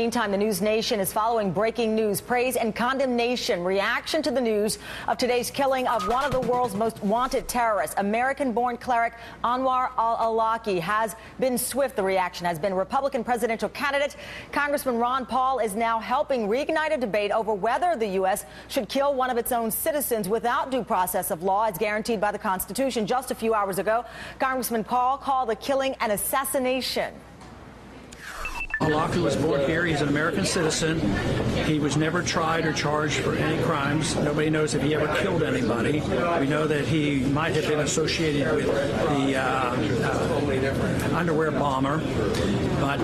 Meantime, the News Nation is following breaking news, praise and condemnation, reaction to the news of today's killing of one of the world's most wanted terrorists. American-born cleric Anwar Al-Aulaqi has been swift. The reaction has been Republican presidential candidate Congressman Ron Paul is now helping reignite a debate over whether the U.S. should kill one of its own citizens without due process of law as guaranteed by the Constitution. Just a few hours ago, Congressman Paul called the killing an assassination. Al-Aulaqi was born here. He's an American citizen. He was never tried or charged for any crimes. Nobody knows if he ever killed anybody. We know that he might have been associated with the underwear bomber. But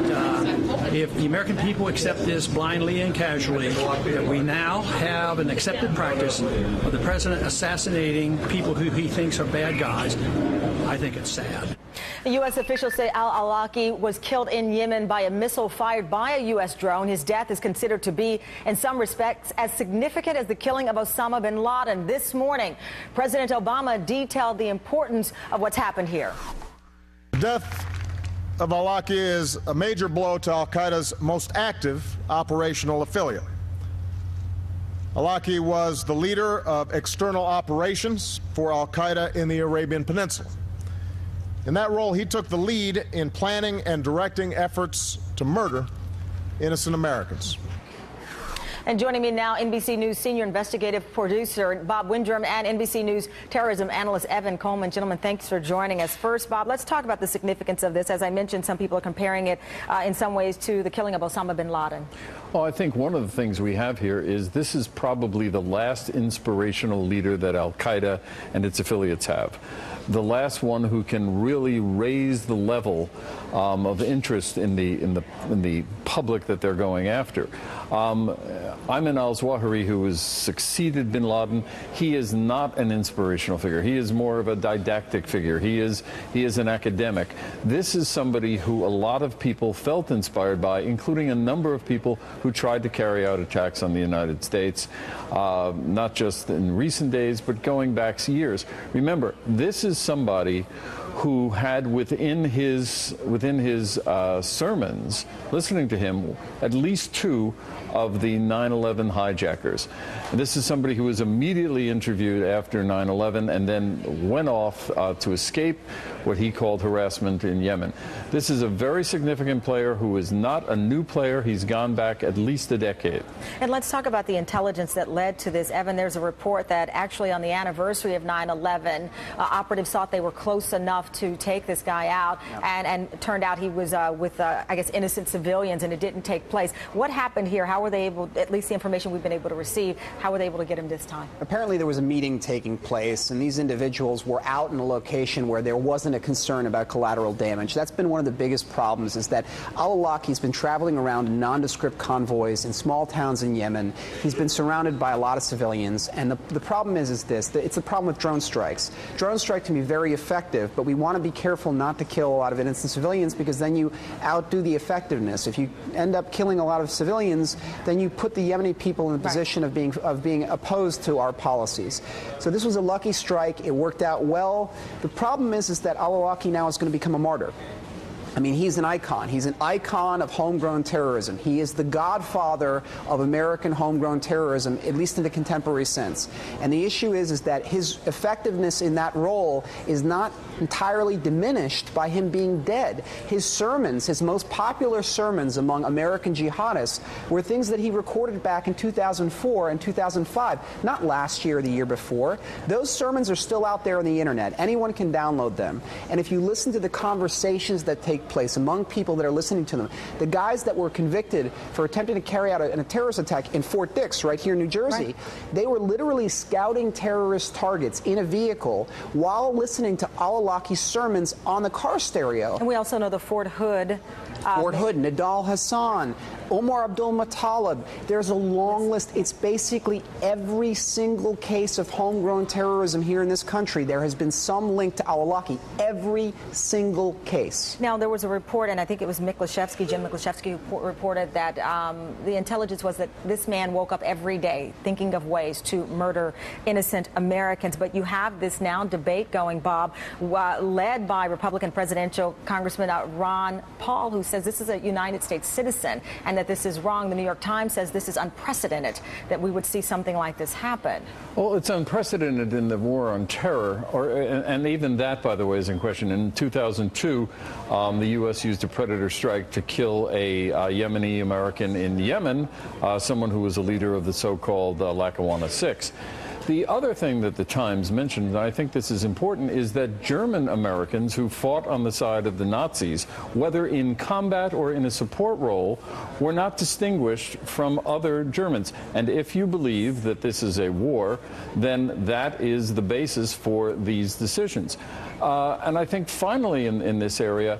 if the American people accept this blindly and casually, that we now have an accepted practice of the president assassinating people who he thinks are bad guys, I think it's sad. The U.S. officials say Al-Aulaqi was killed in Yemen by a missile fired by a U.S. drone. His death is considered to be, in some respects, as significant as the killing of Osama bin Laden. This morning, President Obama detailed the importance of what's happened here. The death of Al-Aulaqi is a major blow to al-Qaeda's most active operational affiliate. Al-Aulaqi was the leader of external operations for al-Qaeda in the Arabian Peninsula. In that role, he took the lead in planning and directing efforts to murder innocent Americans. And joining me now, NBC News senior investigative producer Bob Windrum and NBC News terrorism analyst Evan Coleman. Gentlemen, thanks for joining us. First, Bob, let's talk about the significance of this. As I mentioned, some people are comparing it in some ways to the killing of Osama bin Laden. Well, I think one of the things we have here is this is probably the last inspirational leader that al-Qaeda and its affiliates have. The last one who can really raise the level of interest in the public that they're going after. Ayman al-Zawahiri, who has succeeded bin Laden, he is not an inspirational figure. He is more of a didactic figure. He is an academic. This is somebody who a lot of people felt inspired by, including a number of people who tried to carry out attacks on the United States, not just in recent days, but going back years. Remember, this is somebody who had within his sermons, listening to him, at least two of the 9/11 hijackers. And this is somebody who was immediately interviewed after 9/11 and then went off to escape what he called harassment in Yemen. This is a very significant player who is not a new player. He's gone back at least a decade. And let's talk about the intelligence that led to this. Evan, there's a report that actually on the anniversary of 9/11, operatives thought they were close enough to take this guy out, and it turned out he was with, I guess, innocent civilians, and it didn't take place. What happened here? How were they able, at least the information we've been able to receive, how were they able to get him this time? Apparently there was a meeting taking place, and these individuals were out in a location where there wasn't a concern about collateral damage. That's been one of the biggest problems, is that Al-Awlaki's been traveling around in nondescript convoys in small towns in Yemen. He's been surrounded by a lot of civilians, and the problem is this, that it's a problem with drone strikes. Drone strikes can be very effective, but we want to be careful not to kill a lot of innocent civilians, because then you outdo the effectiveness. If you end up killing a lot of civilians, then you put the Yemeni people in a position of being opposed to our policies. So this was a lucky strike. It worked out well. The problem is that Al-Aulaqi now is going to become a martyr. I mean, he's an icon. He's an icon of homegrown terrorism. He is the godfather of American homegrown terrorism, at least in the contemporary sense. And the issue is that his effectiveness in that role is not entirely diminished by him being dead. His sermons, his most popular sermons among American jihadists, were things that he recorded back in 2004 and 2005, not last year or the year before. Those sermons are still out there on the internet. Anyone can download them. And if you listen to the conversations that take place among people that are listening to them, the guys that were convicted for attempting to carry out a terrorist attack in Fort Dix, right here in New Jersey, they were literally scouting terrorist targets in a vehicle while listening to Al-Awlaki's sermons on the car stereo. And we also know the Fort Hood. Nidal Hassan, Omar Abdul Muttalib. There's a long list. It's basically every single case of homegrown terrorism here in this country. There has been some link to Al-Aulaqi. Every single case. Now, there was a report, and I think it was Jim Miklashevsky, who reported that the intelligence was that this man woke up every day thinking of ways to murder innocent Americans. But you have this now debate going, Bob, led by Republican presidential Congressman Ron Paul, who says says this is a United States citizen and that this is wrong. The New York Times says this is unprecedented, that we would see something like this happen. Well, it's unprecedented in the war on terror, and even that, by the way, is in question. In 2002, the U.S. used a Predator strike to kill a Yemeni American in Yemen, someone who was a leader of the so-called Lackawanna Six. The other thing that the Times mentioned, and I think this is important, is that German Americans who fought on the side of the Nazis, whether in combat or in a support role, were not distinguished from other Germans. And if you believe that this is a war, then that is the basis for these decisions. And I think finally in this area,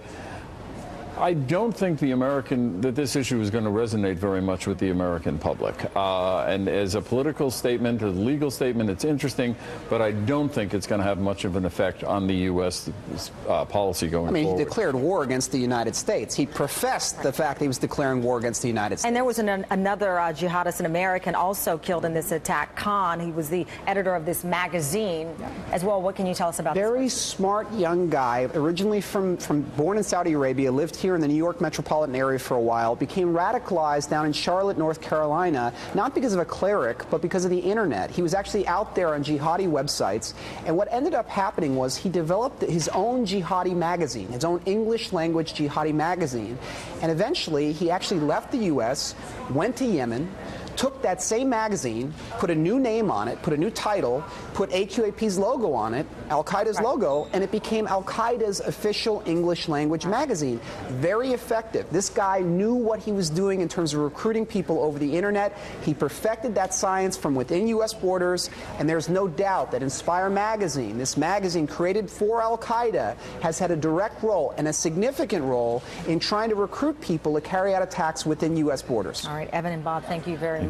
I don't think that this issue is going to resonate very much with the American public. And as a political statement, as a legal statement, it's interesting, but I don't think it's going to have much of an effect on the U.S. Policy going forward. He declared war against the United States. He professed the fact that he was declaring war against the United States. And there was another jihadist, an American, also killed in this attack, Khan. He was the editor of this magazine as well. What can you tell us about this? Very smart young guy, originally born in Saudi Arabia, lived here in the New York metropolitan area for a while, became radicalized down in Charlotte, North Carolina, not because of a cleric, but because of the internet. He was actually out there on jihadi websites, and what ended up happening was he developed his own jihadi magazine, his own English language jihadi magazine, and eventually he actually left the U.S., went to Yemen, took that same magazine, put a new name on it, put a new title, put AQAP's logo on it, Al-Qaeda's logo, and it became Al-Qaeda's official English language magazine. Very effective. This guy knew what he was doing in terms of recruiting people over the internet. He perfected that science from within U.S. borders, and there's no doubt that Inspire magazine, this magazine created for Al-Qaeda, has had a direct role and a significant role in trying to recruit people to carry out attacks within U.S. borders. All right, Evan and Bob, thank you very much.